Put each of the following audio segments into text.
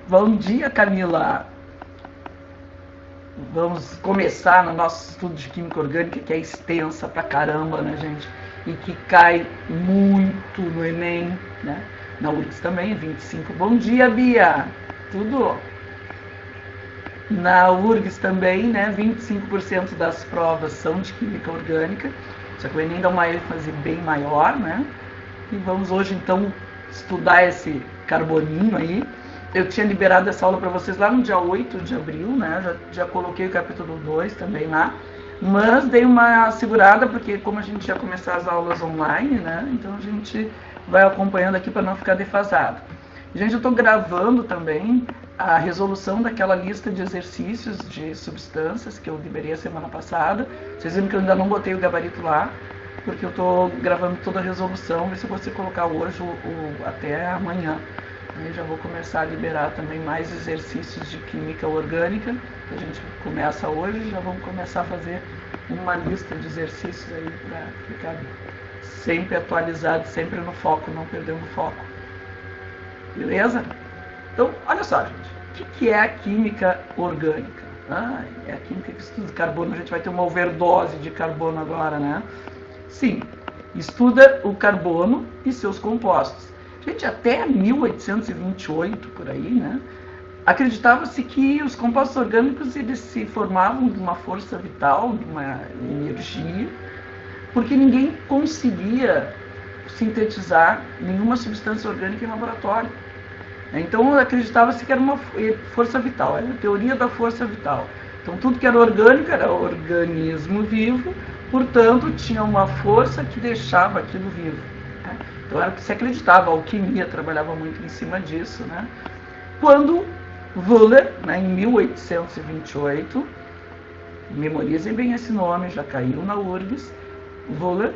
Bom dia, Camila. Vamos começar no nosso estudo de química orgânica, que é extensa pra caramba, né, gente? E que cai muito no Enem, né? Na URGS também, 25. Bom dia, Bia. Tudo? Na URGS também, né? 25% das provas são de química orgânica. Só que o Enem dá uma ênfase bem maior, né? E vamos hoje, então, estudar esse carboninho aí. Eu tinha liberado essa aula para vocês lá no dia 8 de abril, né? Já coloquei o capítulo 2 também lá. Mas dei uma segurada, porque como a gente ia começar as aulas online, né? Então a gente vai acompanhando aqui para não ficar defasado. Gente, eu estou gravando também a resolução daquela lista de exercícios de substâncias que eu liberei a semana passada. Vocês viram que eu ainda não botei o gabarito lá, porque eu estou gravando toda a resolução, ver se eu consigo colocar hoje ou até amanhã. Aí já vou começar a liberar também mais exercícios de química orgânica, que a gente começa hoje, já vamos começar a fazer uma lista de exercícios aí para ficar sempre atualizado, sempre no foco, não perdendo o foco. Beleza? Então, olha só, gente, o que é a química orgânica? É a química que estuda carbono, a gente vai ter uma overdose de carbono agora, né? Sim, estuda o carbono e seus compostos. Gente, até 1828, por aí, né, acreditava-se que os compostos orgânicos eles se formavam de uma força vital, de uma energia, porque ninguém conseguia sintetizar nenhuma substância orgânica em laboratório. Então, acreditava-se que era uma força vital, era a teoria da força vital. Então, tudo que era orgânico era organismo vivo, portanto, tinha uma força que deixava aquilo vivo. Então era o que se acreditava, a alquimia trabalhava muito em cima disso, né? Quando Wöhler, né, em 1828, memorizem bem esse nome, já caiu na URGS, Wöhler,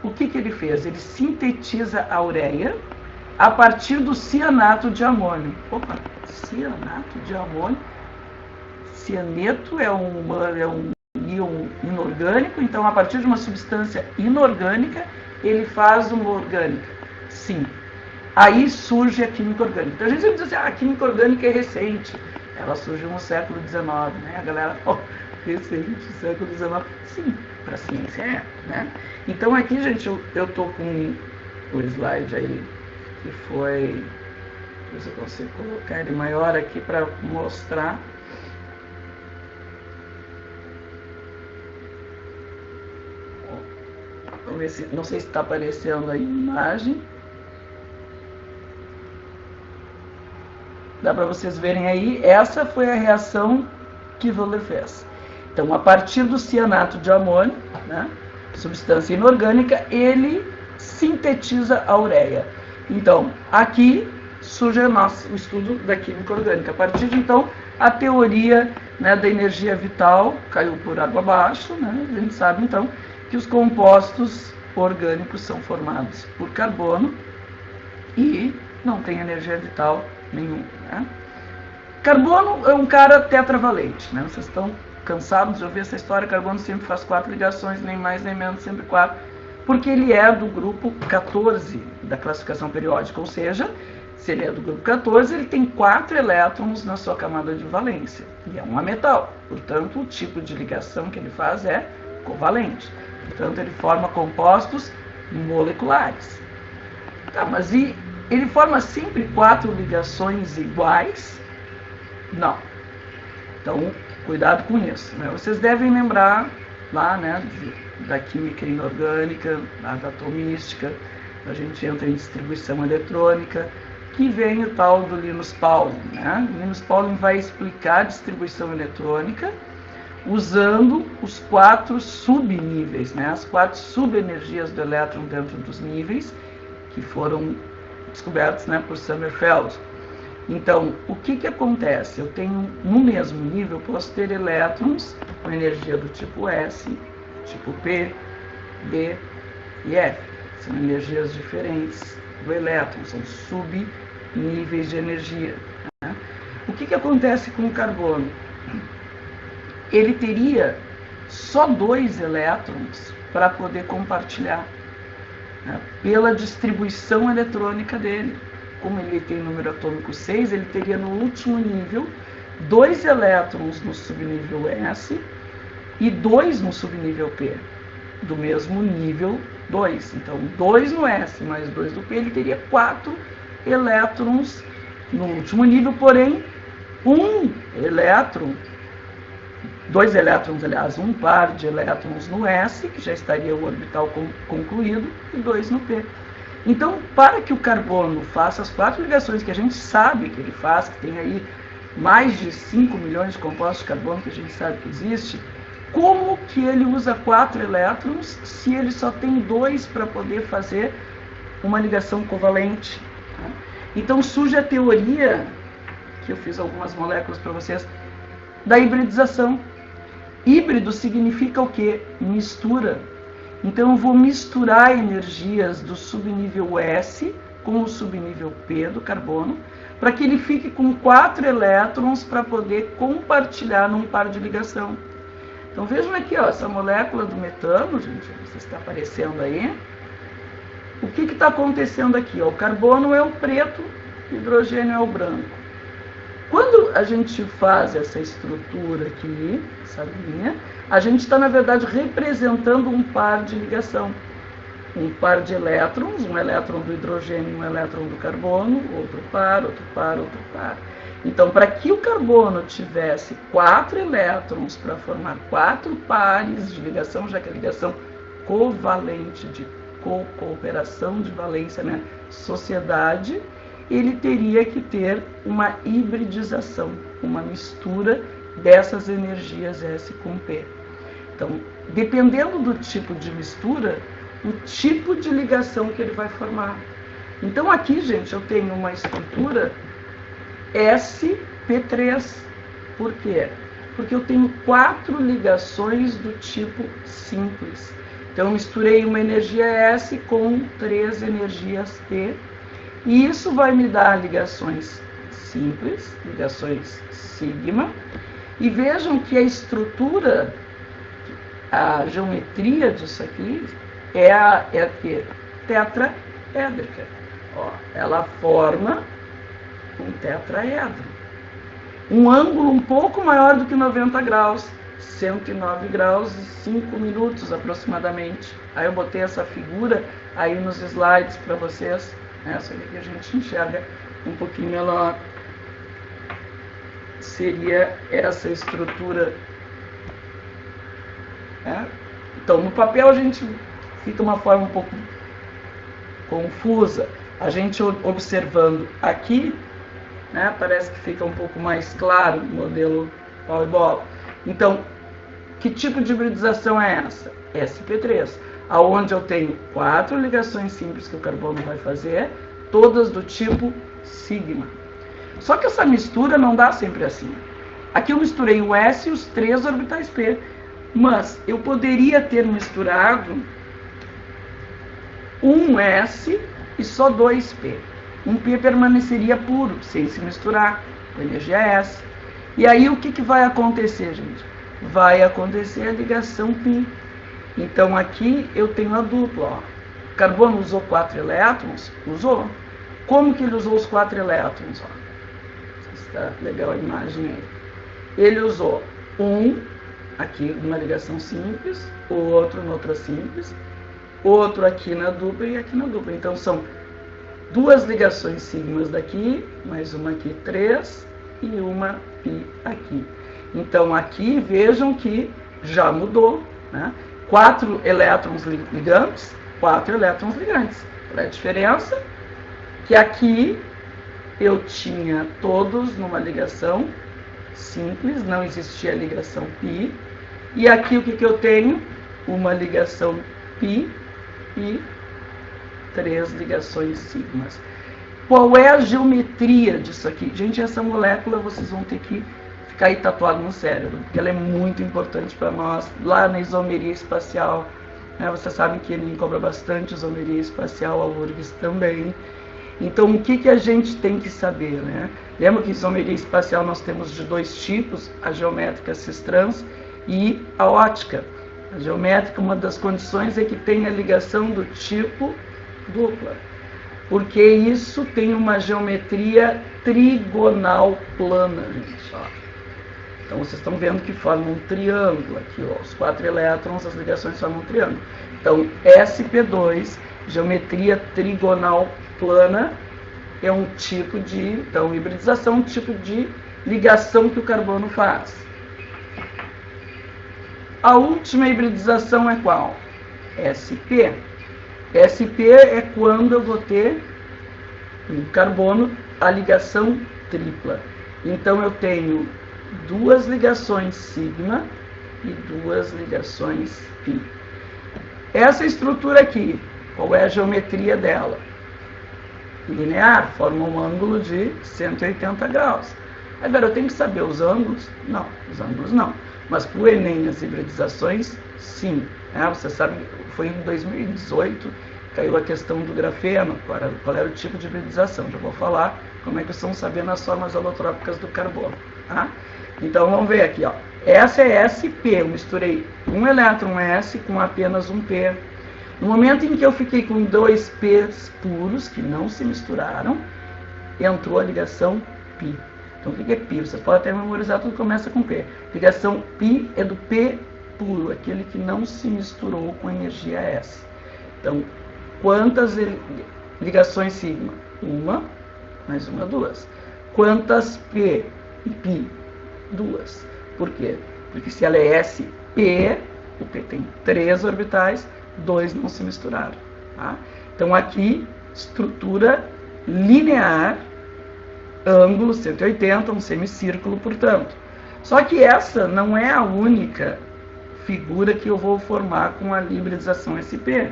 o que ele fez? Ele sintetiza a ureia a partir do cianato de amônio. Opa, cianato de amônio. Cianeto é um íon inorgânico, então a partir de uma substância inorgânica, ele faz uma orgânica. Sim. Aí surge a química orgânica. Então a gente sempre diz assim, a química orgânica é recente. Ela surgiu no século XIX, né? A galera fala, recente, século XIX. Sim, para a ciência é, né? Então aqui, gente, eu tô com o slide aí, que foi... Deixa eu ver se eu consigo colocar ele maior aqui para mostrar. Vamos ver se, não sei se está aparecendo aí a imagem. Dá para vocês verem aí, essa foi a reação que Wöhler fez. Então, a partir do cianato de amônio, né, substância inorgânica, ele sintetiza a ureia. Então, aqui surge o estudo da química orgânica. A partir de então, a teoria, né, da energia vital caiu por água abaixo, né, a gente sabe então que os compostos orgânicos são formados por carbono e não tem energia vital nenhuma. Né? Carbono é um cara tetravalente. Né? Vocês estão cansados de ouvir essa história? Carbono sempre faz 4 ligações, nem mais nem menos, sempre 4, porque ele é do grupo 14 da classificação periódica, ou seja, se ele é do grupo 14, ele tem 4 elétrons na sua camada de valência, e é um ametal. Portanto, o tipo de ligação que ele faz é covalente. Portanto, ele forma compostos moleculares. Tá, mas e ele forma sempre 4 ligações iguais? Não. Então, cuidado com isso. Né? Vocês devem lembrar lá, né, da química inorgânica, da atomística, a gente entra em distribuição eletrônica, que vem o tal do Linus Pauling. Né? O Linus Pauling vai explicar a distribuição eletrônica usando os 4 subníveis, né? As 4 subenergias do elétron dentro dos níveis, que foram descobertos, né, por Sommerfeld. Então, o que acontece? Eu tenho, no mesmo nível, posso ter elétrons com energia do tipo S, tipo P, D e F. São energias diferentes do elétron, são subníveis de energia. Né? O que acontece com o carbono? Ele teria só 2 elétrons para poder compartilhar, né, pela distribuição eletrônica dele. como ele tem número atômico 6, ele teria no último nível 2 elétrons no subnível S e 2 no subnível P, do mesmo nível 2. Então, 2 no S mais 2 do P, ele teria 4 elétrons no último nível, porém, um par de elétrons no S, que já estaria o orbital concluído, e 2 no P. Então, para que o carbono faça as 4 ligações que a gente sabe que ele faz, que tem aí mais de 5 milhões de compostos de carbono que a gente sabe que existe, como que ele usa 4 elétrons se ele só tem 2 para poder fazer uma ligação covalente? Então surge a teoria, que eu fiz algumas moléculas para vocês, da hibridização. Híbrido significa o quê? Mistura. Então eu vou misturar energias do subnível S com o subnível P do carbono, para que ele fique com 4 elétrons para poder compartilhar num par de ligação. Então vejam aqui, ó, essa molécula do metano, gente, não sei se está aparecendo aí. O que está acontecendo aqui? Ó? O carbono é o preto, o hidrogênio é o branco. Quando a gente faz essa estrutura aqui, essa linha, a gente está, na verdade, representando um par de ligação. Um par de elétrons, um elétron do hidrogênio e um elétron do carbono, outro par, outro par, outro par. Então, para que o carbono tivesse 4 elétrons para formar 4 pares de ligação, já que a ligação covalente de cooperação de valência, né, sociedade, ele teria que ter uma hibridização, uma mistura dessas energias S com P. Então, dependendo do tipo de mistura, o tipo de ligação que ele vai formar. Então aqui, gente, eu tenho uma estrutura sp3. Por quê? Porque eu tenho 4 ligações do tipo simples. Então eu misturei uma energia S com 3 energias P. E isso vai me dar ligações simples, ligações sigma. E vejam que a estrutura, a geometria disso aqui é a tetraédrica. Ó, ela forma um tetraedro. Um ângulo um pouco maior do que 90 graus, 109 graus e 5 minutos aproximadamente. Aí eu botei essa figura aí nos slides para vocês. Essa aqui que a gente enxerga um pouquinho menor. Seria essa estrutura. Então, no papel a gente fica uma forma um pouco confusa. A gente observando aqui, né, parece que fica um pouco mais claro o modelo pau e bola. Então, que tipo de hibridização é essa? sp3, aonde eu tenho 4 ligações simples que o carbono vai fazer, todas do tipo sigma. Só que essa mistura não dá sempre assim. Aqui eu misturei o S e os 3 orbitais P, mas eu poderia ter misturado um S e só 2 P. Um P permaneceria puro, sem se misturar com energia S. E aí o que vai acontecer, gente? Vai acontecer a ligação π. Então aqui eu tenho a dupla. Ó. O carbono usou 4 elétrons? Usou. Como que ele usou os 4 elétrons? Ó. Não sei se está legal a imagem aí. Ele usou um aqui numa ligação simples, o outro noutra simples, outro aqui na dupla e aqui na dupla. Então são 2 ligações sigmas daqui, mais uma aqui 3 e uma π aqui. Então aqui vejam que já mudou, né? 4 elétrons ligantes, 4 elétrons ligantes. Qual é a diferença? Que aqui eu tinha todos numa ligação simples, não existia ligação π. E aqui o que eu tenho? Uma ligação π e 3 ligações sigmas. Qual é a geometria disso aqui? Gente, essa molécula vocês vão ter que ficar aí tatuado no cérebro, porque ela é muito importante para nós, lá na isomeria espacial. Né? Vocês sabem que ele cobra bastante isomeria espacial, a URGS também. Então, o que a gente tem que saber? Né? Lembra que isomeria espacial nós temos de 2 tipos, a geométrica cis-trans e a ótica. A geométrica, uma das condições é que tenha ligação do tipo dupla. Porque isso tem uma geometria trigonal plana, gente. Ó. Então vocês estão vendo que forma um triângulo aqui, ó. Os 4 elétrons, as ligações formam um triângulo. Então sp2, geometria trigonal plana, é um tipo de, então, hibridização, um tipo de ligação que o carbono faz. A última hibridização é qual? sp. sp é quando eu vou ter um carbono, a ligação tripla. Então eu tenho 2 ligações sigma e 2 ligações pi. Essa estrutura aqui, qual é a geometria dela? Linear, forma um ângulo de 180 graus. Agora, eu tenho que saber os ângulos? Não, os ângulos não. Mas para o Enem, as hibridizações, sim. Você sabe, foi em 2018, caiu a questão do grafeno, qual era o tipo de hibridização. Já vou falar como é que estão sabendo as formas alotrópicas do carbono. Tá? Então, vamos ver aqui. Ó. Essa é sp, eu misturei um elétron S com apenas um P. No momento em que eu fiquei com 2 P's puros, que não se misturaram, entrou a ligação π. Então, o que é π? Você pode até memorizar, tudo começa com P. Ligação π é do P puro, aquele que não se misturou com energia S. Então, quantas ligações sigma? Uma, mais uma, 2. Quantas P e π? 2. Por quê? Porque se ela é sp, o P tem 3 orbitais, 2 não se misturaram. Tá? Então, aqui, estrutura linear, ângulo 180, um semicírculo, portanto. Só que essa não é a única figura que eu vou formar com a hibridização sp.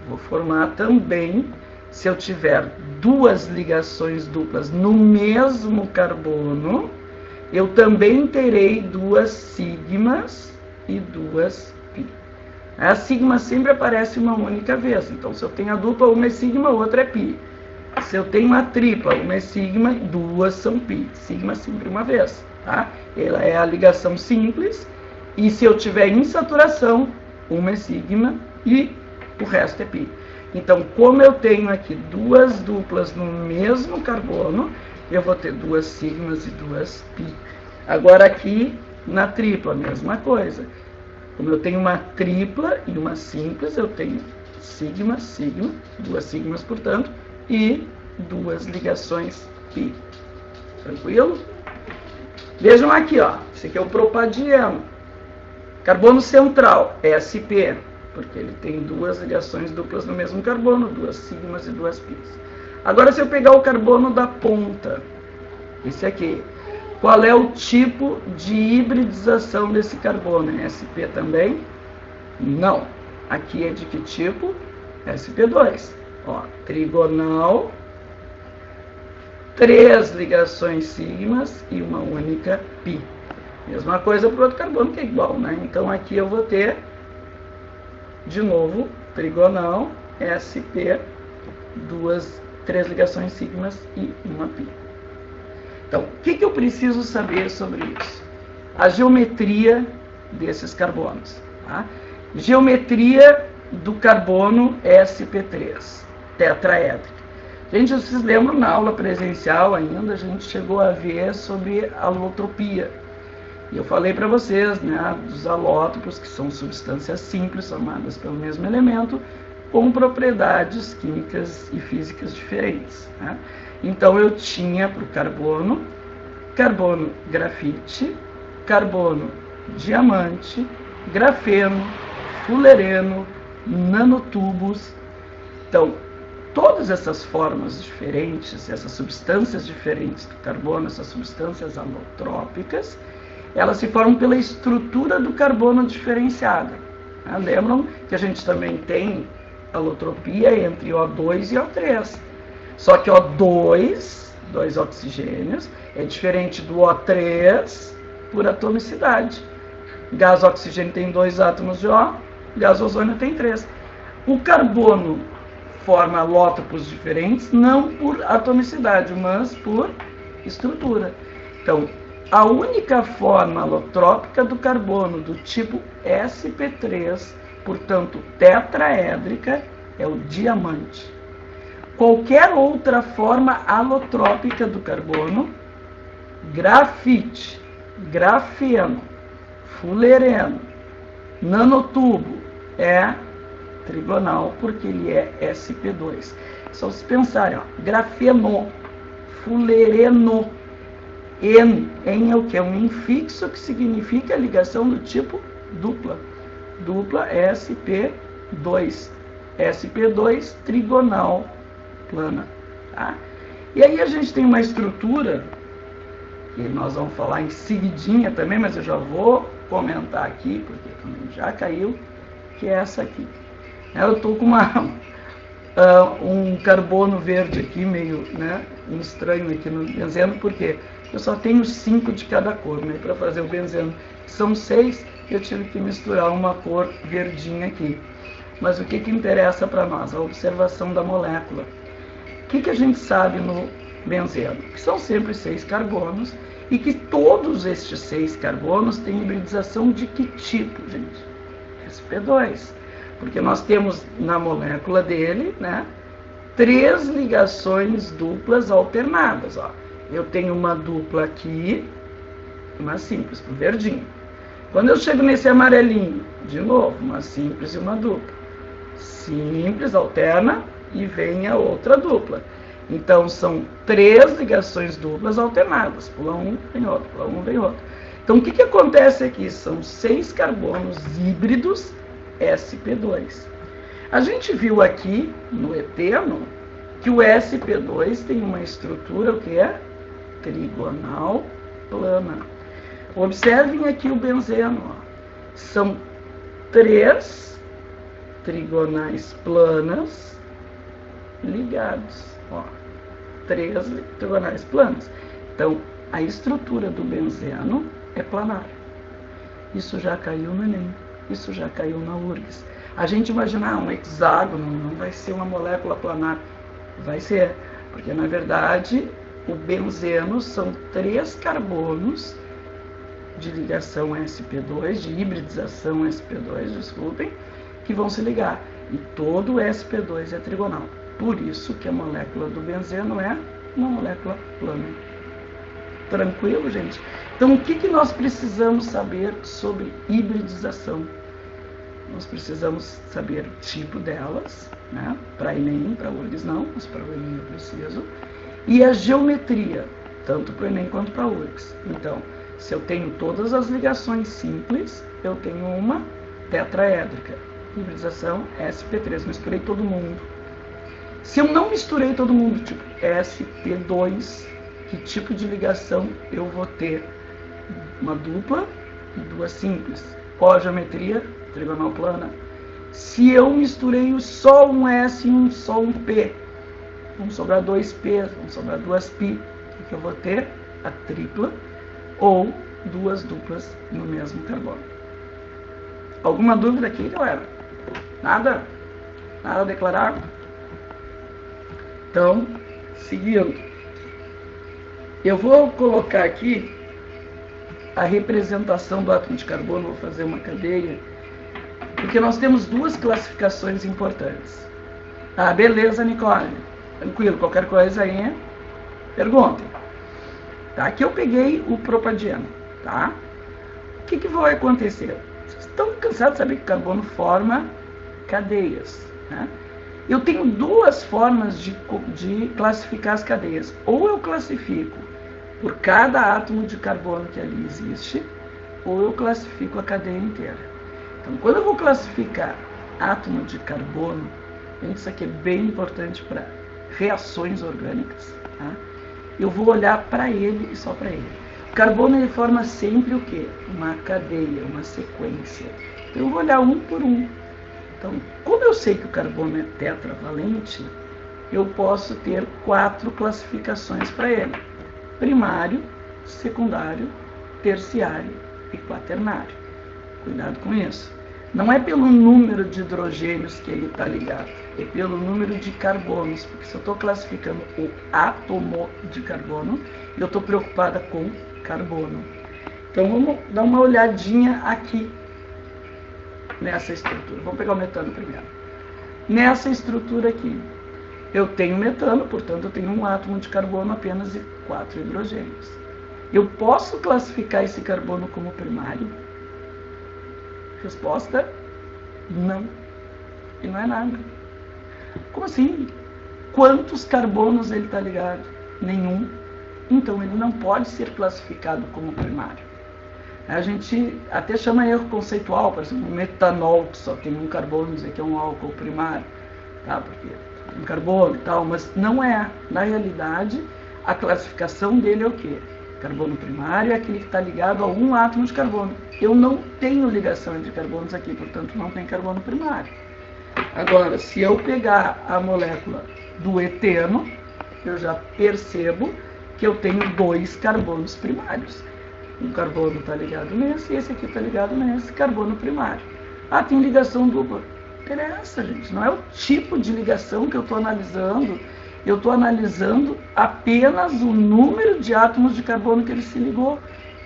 Vou formar também, se eu tiver 2 ligações duplas no mesmo carbono, eu também terei 2 sigmas e 2 pi. A sigma sempre aparece uma única vez. Então, se eu tenho a dupla, uma é sigma, outra é pi. Se eu tenho a tripla, uma é sigma, 2 são pi. Sigma sempre uma vez. Tá? Ela é a ligação simples. E se eu tiver insaturação, uma é sigma e o resto é pi. Então, como eu tenho aqui 2 duplas no mesmo carbono, eu vou ter 2 sigmas e 2 pi. Agora aqui, na tripla, a mesma coisa. Como eu tenho uma tripla e uma simples, eu tenho sigma, sigma, 2 sigmas, portanto, e 2 ligações pi. Tranquilo? Vejam aqui, ó. Esse aqui é o propadieno. Carbono central, sp, porque ele tem 2 ligações duplas no mesmo carbono, 2 sigmas e 2 pis. Agora, se eu pegar o carbono da ponta, esse aqui, qual é o tipo de hibridização desse carbono? É sp também? Não. Aqui é de que tipo? sp2. Ó, trigonal, 3 ligações sigmas e uma única pi. Mesma coisa para o outro carbono, que é igual, né? Então, aqui eu vou ter, de novo, trigonal, sp, 3 ligações sigmas e uma pi. Então, o que eu preciso saber sobre isso? A geometria desses carbonos. Tá? Geometria do carbono sp3, tetraédrico. Gente, vocês lembram na aula presencial ainda, a gente chegou a ver sobre alotropia. E eu falei para vocês, né, dos alótropos, que são substâncias simples formadas pelo mesmo elemento, com propriedades químicas e físicas diferentes. Né? Então, eu tinha para o carbono, carbono grafite, carbono diamante, grafeno, fulereno, nanotubos. Então, todas essas formas diferentes, essas substâncias diferentes do carbono, essas substâncias alotrópicas, elas se formam pela estrutura do carbono diferenciada. Né? Lembram que a gente também tem alotropia entre O2 e O3. Só que O2, 2 oxigênios, é diferente do O3 por atomicidade. Gás oxigênio tem 2 átomos de O, gás ozônio tem 3. O carbono forma alótropos diferentes, não por atomicidade, mas por estrutura. Então, a única forma alotrópica do carbono do tipo sp3, portanto tetraédrica, é o diamante. qualquer outra forma alotrópica do carbono, grafite, grafeno, fulereno, nanotubo, é trigonal porque ele é sp2. Só se pensarem, ó, grafeno, fulereno, em é o que? É um infixo que significa ligação do tipo dupla. Dupla sp2. sp2 trigonal plana. Tá? E aí a gente tem uma estrutura, que nós vamos falar em seguidinha também, mas eu já vou comentar aqui, porque também já caiu, que é essa aqui. Eu estou com um carbono verde aqui, meio, né, estranho aqui no benzeno, porque eu só tenho 5 de cada cor, né, para fazer o benzeno. São 6, eu tive que misturar uma cor verdinha aqui. Mas o que interessa para nós? A observação da molécula. O que a gente sabe no benzeno? Que são sempre 6 carbonos e que todos estes 6 carbonos têm hibridização de que tipo, gente? sp2. Porque nós temos na molécula dele, né, 3 ligações duplas alternadas. Ó. Eu tenho uma dupla aqui, uma simples, pro verdinho. Quando eu chego nesse amarelinho, de novo, uma simples e uma dupla. Simples, alterna, e vem a outra dupla. Então, são 3 ligações duplas alternadas. Pula um, vem outro, pula um, vem outro. Então, o que acontece aqui? São 6 carbonos híbridos sp2. A gente viu aqui, no eteno, que o sp2 tem uma estrutura, o que é? Trigonal plana. Observem aqui o benzeno. Ó. São 3 trigonais planas ligados. Ó. 3 trigonais planas. Então, a estrutura do benzeno é planar. Isso já caiu no Enem. Isso já caiu na URGS. A gente imaginar um hexágono, não vai ser uma molécula planar. Vai ser, porque na verdade o benzeno são 3 carbonos de ligação sp2, de hibridização sp2, desculpem, que vão se ligar. E todo sp2 é trigonal. Por isso que a molécula do benzeno é uma molécula plana. Tranquilo, gente? Então, o que nós precisamos saber sobre hibridização? Nós precisamos saber o tipo delas, né? Para Enem, para URGS não, mas para o Enem eu preciso. E a geometria, tanto para o Enem quanto para a URGS. Então, se eu tenho todas as ligações simples, eu tenho uma tetraédrica. Hibridização sp3, misturei todo mundo. Se eu não misturei todo mundo, tipo sp2, que tipo de ligação eu vou ter? Uma dupla e 2 simples. Qual a geometria? Trigonal plana. Se eu misturei só um S e só um P, vão sobrar 2 P, vão sobrar 2 pi. O que eu vou ter? A tripla ou 2 duplas no mesmo carbono. Alguma dúvida aqui, galera? Nada? Nada a declarar? Então, seguindo. Eu vou colocar aqui a representação do átomo de carbono, vou fazer uma cadeia, porque nós temos 2 classificações importantes. Ah, beleza, Nicole. Tranquilo, qualquer coisa aí, perguntem. Tá? Aqui eu peguei o propadieno, tá? O que vai acontecer? Vocês estão cansados de saber que carbono forma cadeias, né? Eu tenho 2 formas de classificar as cadeias. Ou eu classifico por cada átomo de carbono que ali existe, ou eu classifico a cadeia inteira. Então, quando eu vou classificar átomo de carbono, isso aqui é bem importante para reações orgânicas, tá? Eu vou olhar para ele e só para ele. O carbono ele forma sempre o quê? Uma cadeia, uma sequência. Então, eu vou olhar um por um. Então, como eu sei que o carbono é tetravalente, eu posso ter 4 classificações para ele. Primário, secundário, terciário e quaternário. Cuidado com isso. Não é pelo número de hidrogênios que ele está ligado, é pelo número de carbonos, porque se eu estou classificando o átomo de carbono, eu estou preocupada com carbono. Então vamos dar uma olhadinha aqui nessa estrutura. Vamos pegar o metano primeiro. Nessa estrutura aqui, Eu tenho metano, portanto eu tenho um átomo de carbono apenas e 4 hidrogênios. Eu posso classificar esse carbono como primário? Resposta: não. E não é nada. Como assim? Quantos carbonos ele está ligado? Nenhum. Então ele não pode ser classificado como primário. A gente até chama erro conceitual, por exemplo, metanol, que só tem um carbono, dizer que é um álcool primário, tá? Porque um carbono e tal, mas não é. Na realidade, a classificação dele é o quê? Carbono primário é aquele que está ligado a um átomo de carbono. Eu não tenho ligação entre carbonos aqui, portanto não tem carbono primário. Agora, se eu pegar a molécula do eteno, eu já percebo que eu tenho 2 carbonos primários. Um carbono está ligado nesse e esse aqui está ligado nesse, carbono primário. Ah, tem ligação dupla. Interessa, gente. Não é o tipo de ligação que eu estou analisando. Eu estou analisando apenas o número de átomos de carbono que ele se ligou.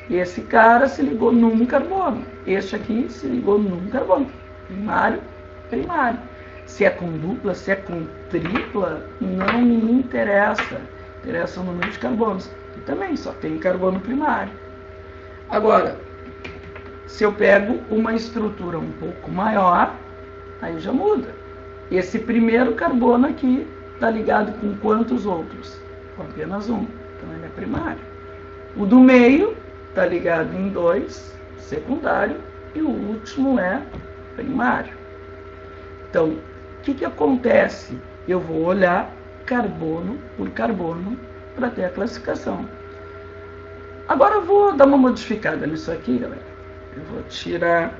Esse cara se ligou num carbono. Este aqui se ligou num carbono. Primário, primário. Se é com dupla, se é com tripla, não me interessa. Interessa o número de carbonos. E também só tem carbono primário. Agora, se eu pego uma estrutura um pouco maior, aí já muda. Esse primeiro carbono aqui está ligado com quantos outros? Com apenas um. Então ele é primário. O do meio está ligado em 2, secundário, e o último é primário. Então, o que acontece? Eu vou olhar carbono por carbono para ter a classificação. Agora eu vou dar uma modificada nisso aqui, galera. Eu vou tirar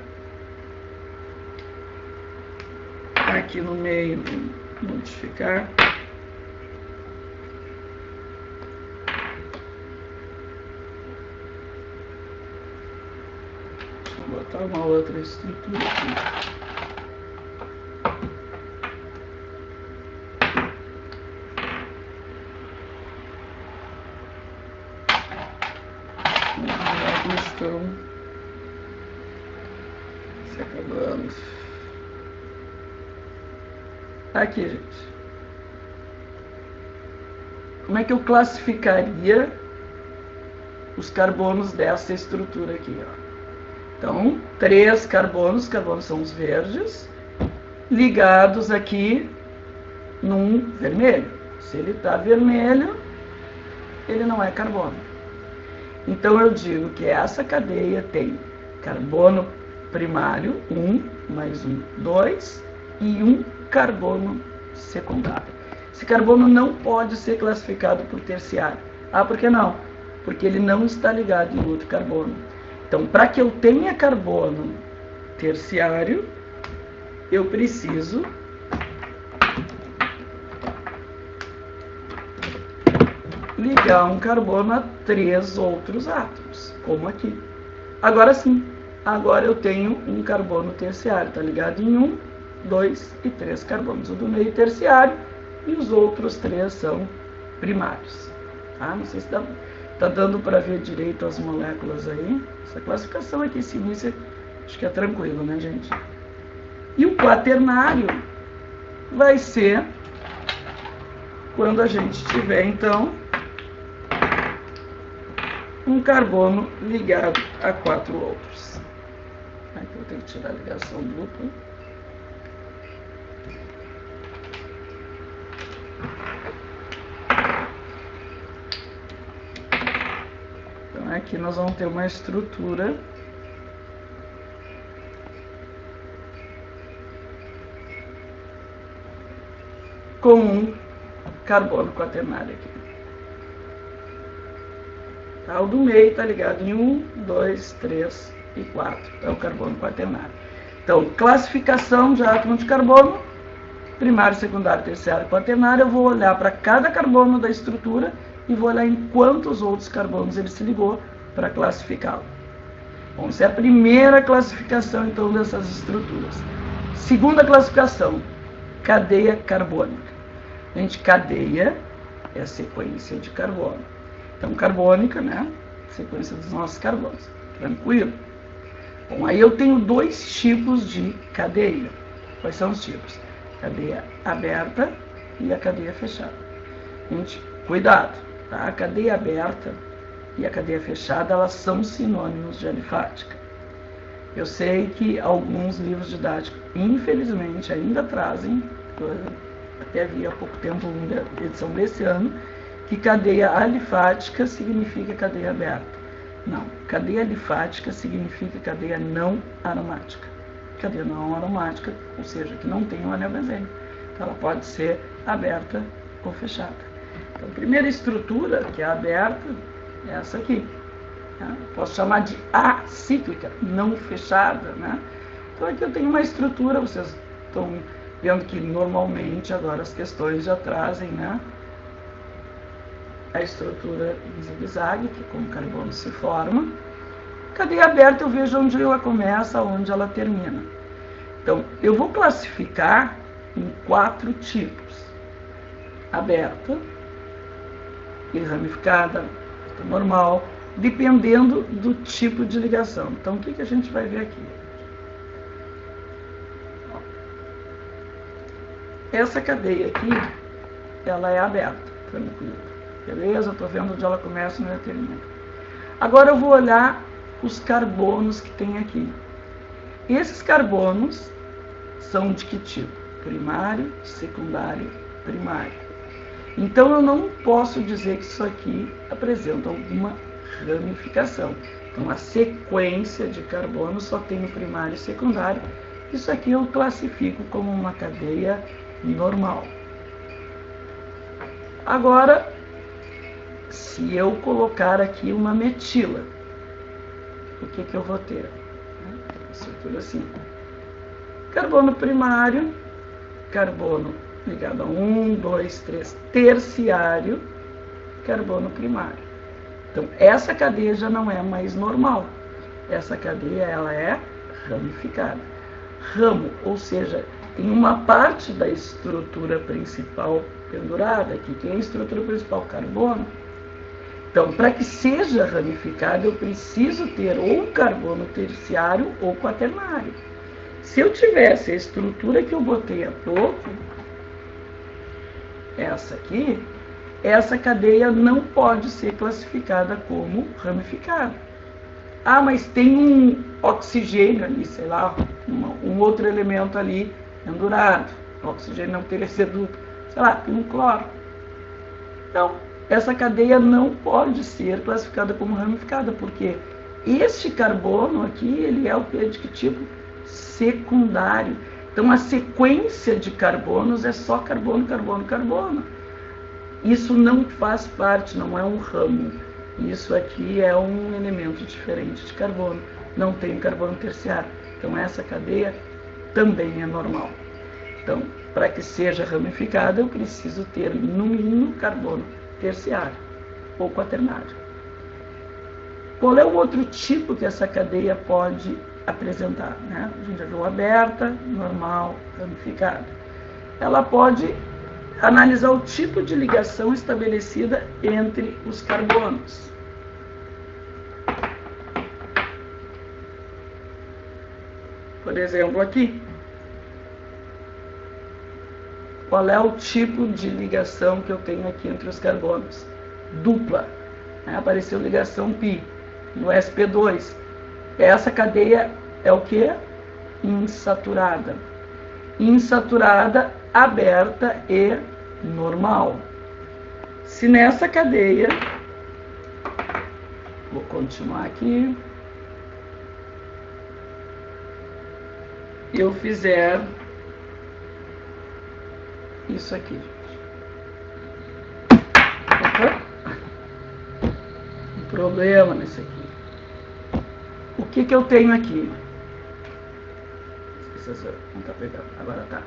aqui no meio, modificar. Vou botar uma outra estrutura aqui. Estão se acabando. Aqui, gente. Como é que eu classificaria os carbonos dessa estrutura aqui, ó? Então, 3 carbonos, carbonos são os verdes, ligados aqui num vermelho. Se ele está vermelho, ele não é carbono. Então eu digo que essa cadeia tem carbono primário, 1, mais 1, 2, e 1 carbono secundário. Esse carbono não pode ser classificado por terciário. Ah, por que não? Porque ele não está ligado em outro carbono. Então, para que eu tenha carbono terciário, eu preciso ligar um carbono a 3 outros átomos, como aqui. Agora sim, agora eu tenho um carbono terciário, está ligado em 1, 2 e 3 carbonos. O do meio terciário e os outros 3 são primários. Tá? Não sei se está dando para ver direito as moléculas aí. Essa classificação aqui, esse início, acho que é tranquilo, né, gente? E o quaternário vai ser quando a gente tiver, então, um carbono ligado a 4 outros. Aqui eu vou ter que tirar a ligação dupla. Então aqui nós vamos ter uma estrutura com um carbono quaternário aqui. Tá? O do meio está ligado em 1, 2, 3 e 4. É o carbono quaternário. Então, classificação de átomo de carbono, primário, secundário, terciário, quaternário. Eu vou olhar para cada carbono da estrutura e vou olhar em quantos outros carbonos ele se ligou para classificá-lo. Bom, essa é a primeira classificação, então, dessas estruturas. Segunda classificação, cadeia carbônica. Gente, cadeia é a sequência de carbono. Então, carbônica, né? Sequência dos nossos carbonos. Tranquilo? Bom, aí eu tenho 2 tipos de cadeia. Quais são os tipos? Cadeia aberta e a cadeia fechada. Gente, cuidado, tá? A cadeia aberta e a cadeia fechada, elas são sinônimos de alifática. Eu sei que alguns livros didáticos, infelizmente, ainda trazem, eu até vi há pouco tempo uma edição desse ano, que cadeia alifática significa cadeia aberta. Não, cadeia alifática significa cadeia não aromática. Cadeia não aromática, ou seja, que não tem um anel benzênico. Então ela pode ser aberta ou fechada. Então, a primeira estrutura, que é aberta, é essa aqui. Tá? Posso chamar de acíclica, não fechada. Né? Então aqui eu tenho uma estrutura, vocês estão vendo que normalmente agora as questões já trazem, né, a estrutura em zigue-zague, que como carbono se forma. Cadeia aberta eu vejo onde ela começa, onde ela termina. Então eu vou classificar em 4 tipos: aberta, ramificada, normal, dependendo do tipo de ligação. Então, o que a gente vai ver aqui? Essa cadeia aqui, ela é aberta, tranquilo. Beleza? Estou vendo onde ela começa e onde ela termina. Agora eu vou olhar os carbonos que tem aqui. Esses carbonos são de que tipo? Primário, secundário, primário. Então, eu não posso dizer que isso aqui apresenta alguma ramificação. Então, a sequência de carbono só tem o primário e secundário. Isso aqui eu classifico como uma cadeia normal. Agora, se eu colocar aqui uma metila, o que eu vou ter? Estrutura assim. Carbono primário, carbono ligado a 1, 2, 3, terciário, carbono primário. Então, essa cadeia já não é mais normal. Essa cadeia, ela é ramificada. Ramo, ou seja, tem uma parte da estrutura principal pendurada aqui, que é a estrutura principal, carbono. Então, para que seja ramificada, eu preciso ter ou um carbono terciário ou quaternário. Se eu tivesse a estrutura que eu botei há pouco, essa aqui, essa cadeia não pode ser classificada como ramificada. Ah, mas tem um oxigênio ali, sei lá, um outro elemento ali pendurado. O oxigênio não teria sido duplo. Sei lá, tem um cloro. Então, essa cadeia não pode ser classificada como ramificada, porque este carbono aqui, ele é o que? De que tipo? Secundário. Então, a sequência de carbonos é só carbono, carbono, carbono. Isso não faz parte, não é um ramo. Isso aqui é um elemento diferente de carbono. Não tem carbono terciário. Então, essa cadeia também é normal. Então, para que seja ramificada, eu preciso ter, no mínimo, carbono terciário ou quaternário. Qual é o outro tipo que essa cadeia pode apresentar? Né? A gente já viu aberta, normal, ramificada. Ela pode analisar o tipo de ligação estabelecida entre os carbonos. Por exemplo, aqui. Qual é o tipo de ligação que eu tenho aqui entre os carbonos? Dupla. Apareceu ligação π no sp2. Essa cadeia é o que? Insaturada. Insaturada, aberta e normal. Se nessa cadeia, vou continuar aqui, eu fizer isso aqui. Opa. Um problema nesse aqui. O que eu tenho aqui? Não está pegando, agora está.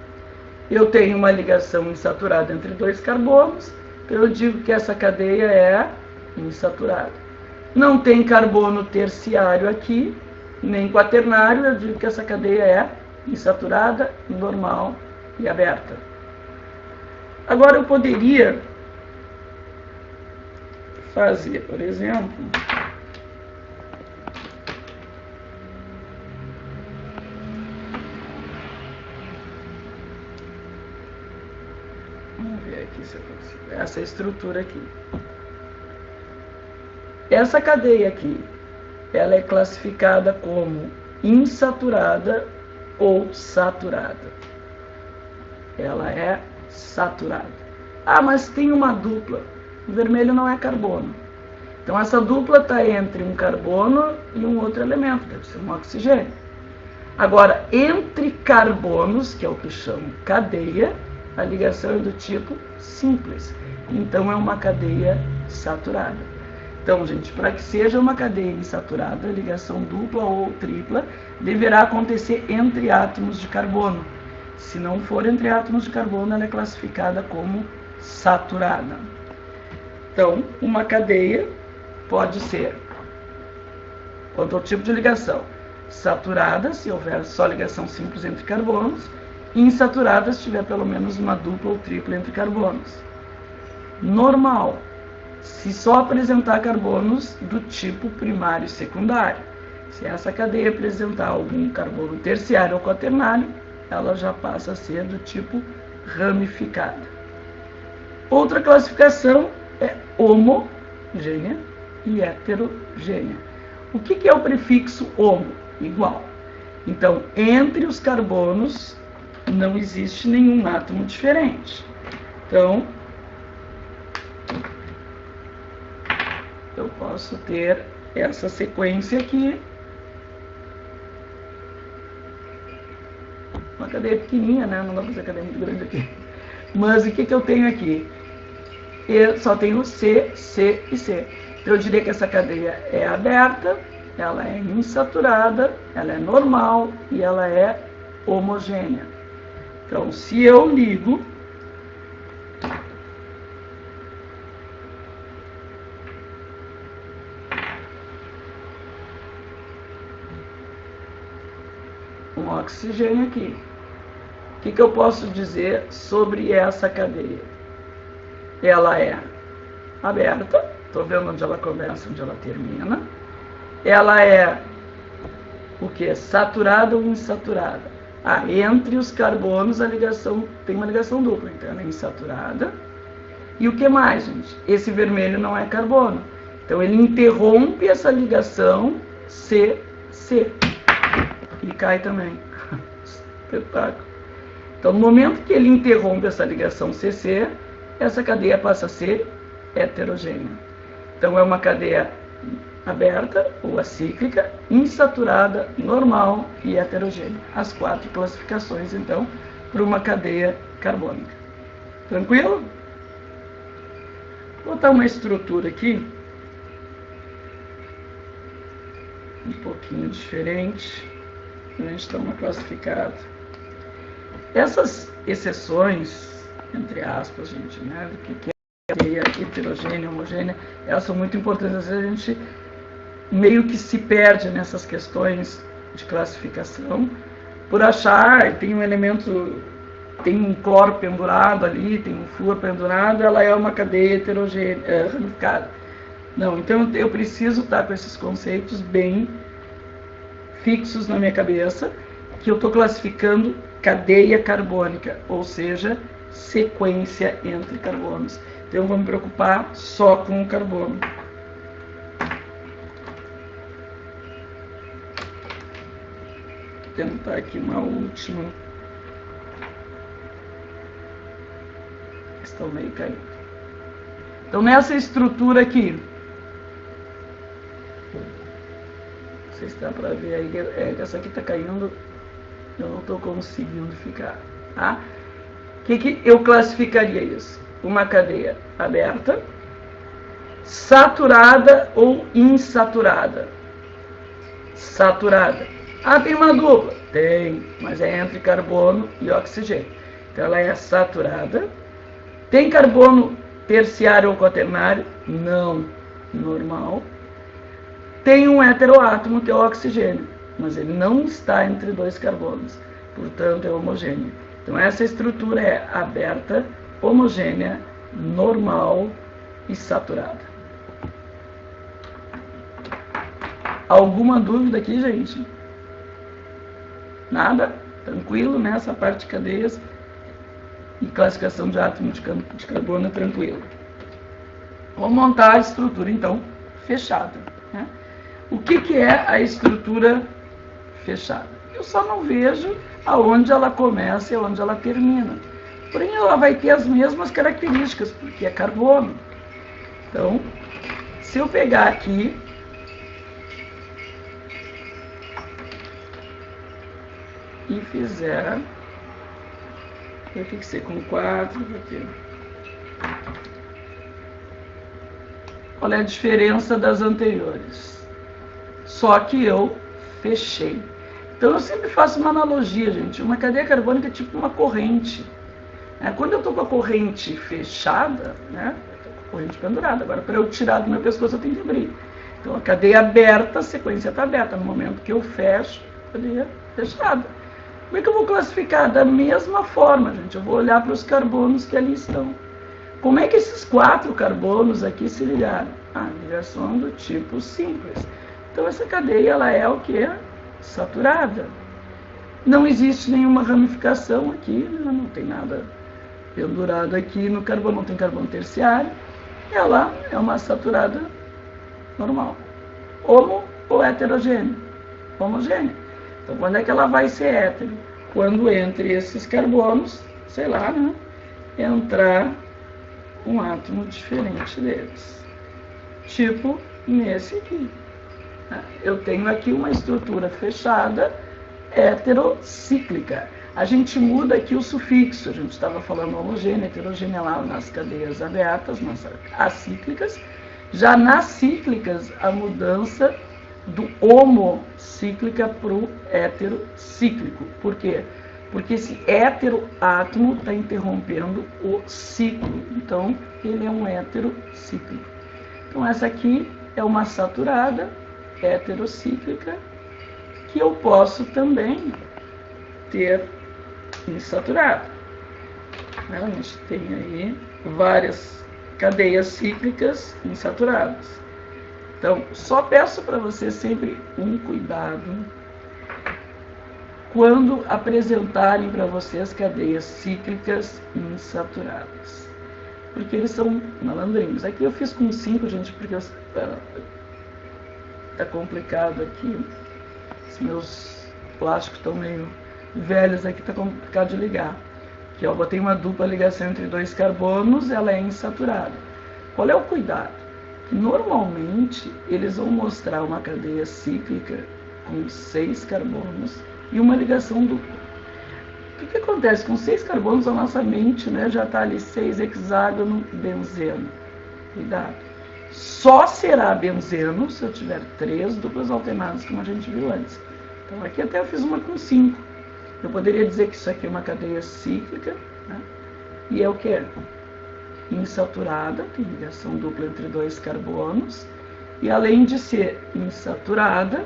Eu tenho uma ligação insaturada entre dois carbonos, então eu digo que essa cadeia é insaturada. Não tem carbono terciário aqui, nem quaternário, eu digo que essa cadeia é insaturada, normal e aberta. Agora eu poderia fazer, por exemplo, se eu consigo. Essa é a estrutura aqui. Essa cadeia aqui, ela é classificada como insaturada ou saturada. Ela é saturada. Ah, mas tem uma dupla. O vermelho não é carbono. Então essa dupla está entre um carbono e um outro elemento, deve ser um oxigênio. Agora, entre carbonos, que é o que chamo cadeia, a ligação é do tipo simples. Então é uma cadeia saturada. Então, gente, para que seja uma cadeia insaturada, ligação dupla ou tripla deverá acontecer entre átomos de carbono. Se não for entre átomos de carbono, ela é classificada como saturada. Então, uma cadeia pode ser, quanto ao tipo de ligação, saturada, se houver só ligação simples entre carbonos, e insaturada, se tiver pelo menos uma dupla ou tripla entre carbonos. Normal, se só apresentar carbonos do tipo primário e secundário. Se essa cadeia apresentar algum carbono terciário ou quaternário, ela já passa a ser do tipo ramificada. Outra classificação é homogênea e heterogênea. O que é o prefixo homo? Igual. Então, entre os carbonos não existe nenhum átomo diferente. Então, eu posso ter essa sequência aqui. Uma cadeia pequenininha, né? Não dá para fazer cadeia muito grande aqui. Mas o que eu tenho aqui? Eu só tenho C, C e C. Então eu diria que essa cadeia é aberta, ela é insaturada, ela é normal e ela é homogênea. Então, se eu ligo um oxigênio aqui, o que eu posso dizer sobre essa cadeia? Ela é aberta, estou vendo onde ela começa, onde ela termina. Ela é o que? Saturada ou insaturada? Ah, entre os carbonos a ligação tem uma ligação dupla, então ela é insaturada. E o que mais, gente? Esse vermelho não é carbono. Então ele interrompe essa ligação C-C. E cai também. Espetáculo. Então, no momento que ele interrompe essa ligação CC, essa cadeia passa a ser heterogênea. Então, é uma cadeia aberta ou acíclica, insaturada, normal e heterogênea. As 4 classificações, então, para uma cadeia carbônica. Tranquilo? Vou botar uma estrutura aqui, um pouquinho diferente. A gente está uma classificada. Essas exceções, entre aspas, gente, né, do que é cadeia heterogênea, homogênea, elas são muito importantes. Às vezes a gente meio que se perde nessas questões de classificação por achar que tem um elemento, tem um cloro pendurado ali, tem um flúor pendurado, ela é uma cadeia heterogênea, ramificada. Não, então eu preciso estar com esses conceitos bem fixos na minha cabeça, que eu estou classificando cadeia carbônica, ou seja, sequência entre carbonos. Então eu vou me preocupar só com o carbono. Vou tentar aqui uma última. Estão meio caindo. Então nessa estrutura aqui, não sei se dá para ver aí, essa aqui está caindo, eu não estou conseguindo ficar. Tá? O que eu classificaria isso? Uma cadeia aberta, saturada ou insaturada? Saturada. Ah, tem uma dupla? Tem, mas é entre carbono e oxigênio. Então ela é saturada. Tem carbono terciário ou quaternário? Não. Normal. Tem um heteroátomo, que é o oxigênio, mas ele não está entre 2 carbonos, portanto é homogêneo. Então essa estrutura é aberta, homogênea, normal e saturada. Alguma dúvida aqui, gente? Nada? Tranquilo nessa parte de cadeias? e classificação de átomo de carbono tranquilo. Vamos montar a estrutura, então, fechada. Né? O que é a estrutura fechada? Eu só não vejo aonde ela começa e aonde ela termina. Porém, ela vai ter as mesmas características, porque é carbono. Então, se eu pegar aqui e fizer, eu fixei com 4 aqui. Qual é a diferença das anteriores? Só que eu fechei. Então eu sempre faço uma analogia, gente. Uma cadeia carbônica é tipo uma corrente. Quando eu estou com a corrente fechada, né? Eu estou com a corrente pendurada. Agora, para eu tirar do meu pescoço, eu tenho que abrir. Então a cadeia aberta, a sequência está aberta. No momento que eu fecho, a cadeia fechada. Como é que eu vou classificar? Da mesma forma, gente. Eu vou olhar para os carbonos que ali estão. Como é que esses 4 carbonos aqui se ligaram? Ligação do tipo simples. Então essa cadeia ela é o que? Saturada. Não existe nenhuma ramificação aqui, né? Não tem nada pendurado aqui no carbono, não tem carbono terciário. Ela é uma saturada normal. Homo ou heterogênea? Homogênea. Então, quando é que ela vai ser hétero? Quando entre esses carbonos, sei lá, né, entrar um átomo diferente deles. Tipo nesse aqui. Eu tenho aqui uma estrutura fechada, heterocíclica. A gente muda aqui o sufixo. A gente estava falando homogênea, heterogênea lá nas cadeias abertas, nas acíclicas. Já nas cíclicas, a mudança do homocíclica para o heterocíclico. Por quê? Porque esse heteroátomo está interrompendo o ciclo. Então, ele é um heterocíclico. Então, essa aqui é uma saturada heterocíclica que eu posso também ter insaturada. A gente tem aí várias cadeias cíclicas insaturadas. Então, só peço para você sempre um cuidado quando apresentarem para vocês cadeias cíclicas insaturadas. Porque eles são malandrinhos. Aqui eu fiz com 5, gente, porque está complicado aqui. Os meus plásticos estão meio velhos aqui, está complicado de ligar. Aqui, ó, botei uma dupla ligação entre 2 carbonos, ela é insaturada. Qual é o cuidado? Normalmente, eles vão mostrar uma cadeia cíclica com 6 carbonos e uma ligação dupla. O que acontece? Com 6 carbonos, a nossa mente, né, já está ali 6 hexágono benzeno. Cuidado. Só será benzeno se eu tiver 3 duplas alternadas, como a gente viu antes. Então, aqui até eu fiz uma com 5. Eu poderia dizer que isso aqui é uma cadeia cíclica, né? E é o que é? Insaturada, tem ligação dupla entre 2 carbonos, e além de ser insaturada,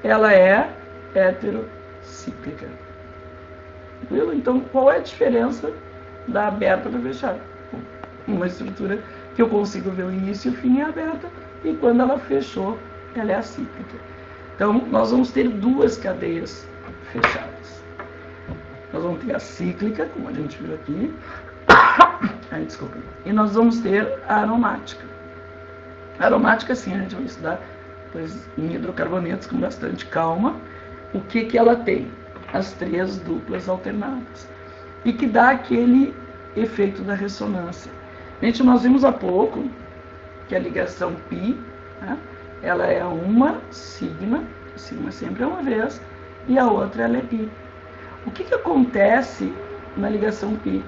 ela é heterocíclica. Viu? Então, qual é a diferença da aberta para fechada? Uma estrutura que eu consigo ver o início e o fim é aberta, e quando ela fechou, ela é acíclica. Então, nós vamos ter 2 cadeias fechadas. Nós vamos ter a cíclica, como a gente viu aqui, desculpa. E nós vamos ter a aromática. A aromática, sim, a gente vai estudar depois em hidrocarbonetos com bastante calma. O que ela tem? As 3 duplas alternadas. E que dá aquele efeito da ressonância. Gente, nós vimos há pouco que a ligação π, né, ela é uma sigma sempre é uma vez, e a outra ela é π. O que acontece na ligação π?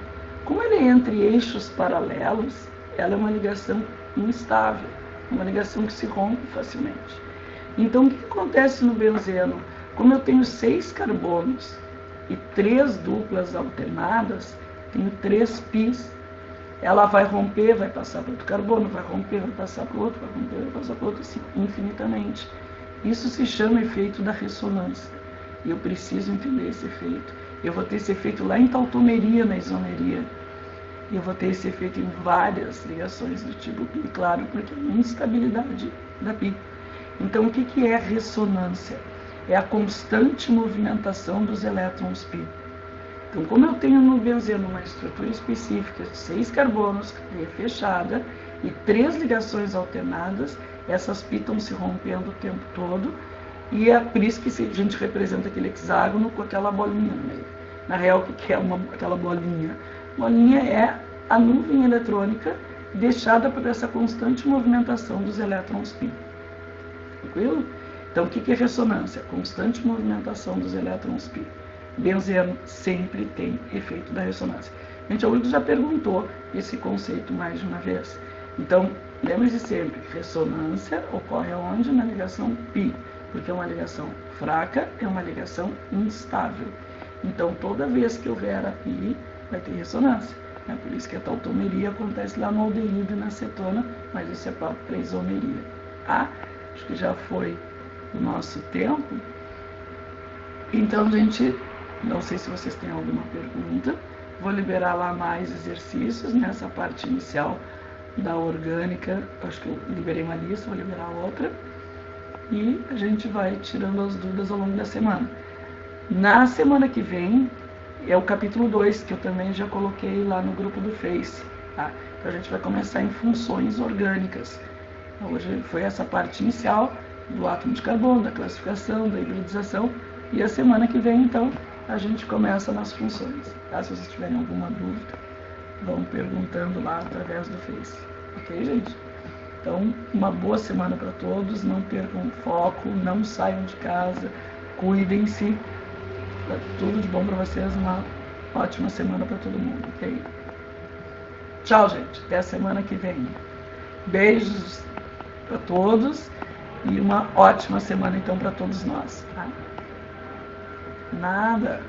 Como ele é entre eixos paralelos, ela é uma ligação instável, uma ligação que se rompe facilmente. Então, o que acontece no benzeno? Como eu tenho 6 carbonos e 3 duplas alternadas, tenho 3 πs, ela vai romper, vai passar para outro carbono, vai romper, vai passar para o outro, vai romper, vai passar para o outro, assim, infinitamente. Isso se chama efeito da ressonância. E eu preciso entender esse efeito. Eu vou ter esse efeito lá em tautomeria, na isomeria. E eu vou ter esse efeito em várias ligações do tipo π, claro, porque é a instabilidade da π. Então, o que é ressonância? É a constante movimentação dos elétrons π. Então, como eu tenho no benzeno uma estrutura específica de 6 carbonos, fechada, e 3 ligações alternadas, essas pi estão se rompendo o tempo todo, e é por isso que a gente representa aquele hexágono com aquela bolinha no meio. Na real, o que é aquela bolinha? Bolinha é a nuvem eletrônica deixada por essa constante movimentação dos elétrons pi. Tranquilo? Então, o que é ressonância? Constante movimentação dos elétrons pi. Benzeno sempre tem efeito da ressonância. Gente, a Urdo já perguntou esse conceito mais de uma vez. Então, lembre-se sempre, ressonância ocorre onde? Na ligação pi, porque é uma ligação fraca, é uma ligação instável. Então, toda vez que houver a pi, vai ter ressonância. É por isso que a tautomeria acontece lá no aldeído e na cetona, mas isso é próprio para a isomeria. Tá? Acho que já foi o nosso tempo. Então, gente, não sei se vocês têm alguma pergunta. Vou liberar lá mais exercícios nessa parte inicial da orgânica. Acho que eu liberei uma lista, vou liberar outra. E a gente vai tirando as dúvidas ao longo da semana. Na semana que vem é o capítulo 2, que eu também já coloquei lá no grupo do Face. Tá? Então a gente vai começar em funções orgânicas. Hoje foi essa parte inicial do átomo de carbono, da classificação, da hibridização. E a semana que vem, então, a gente começa nas funções. Tá? Se vocês tiverem alguma dúvida, vão perguntando lá através do Face. Ok, gente? Então, uma boa semana para todos. Não percam foco, não saiam de casa, cuidem-se. Tudo de bom para vocês. Uma ótima semana para todo mundo. Ok? Tchau, gente. Até a semana que vem. Beijos para todos e uma ótima semana, então, para todos nós. Tá? Nada.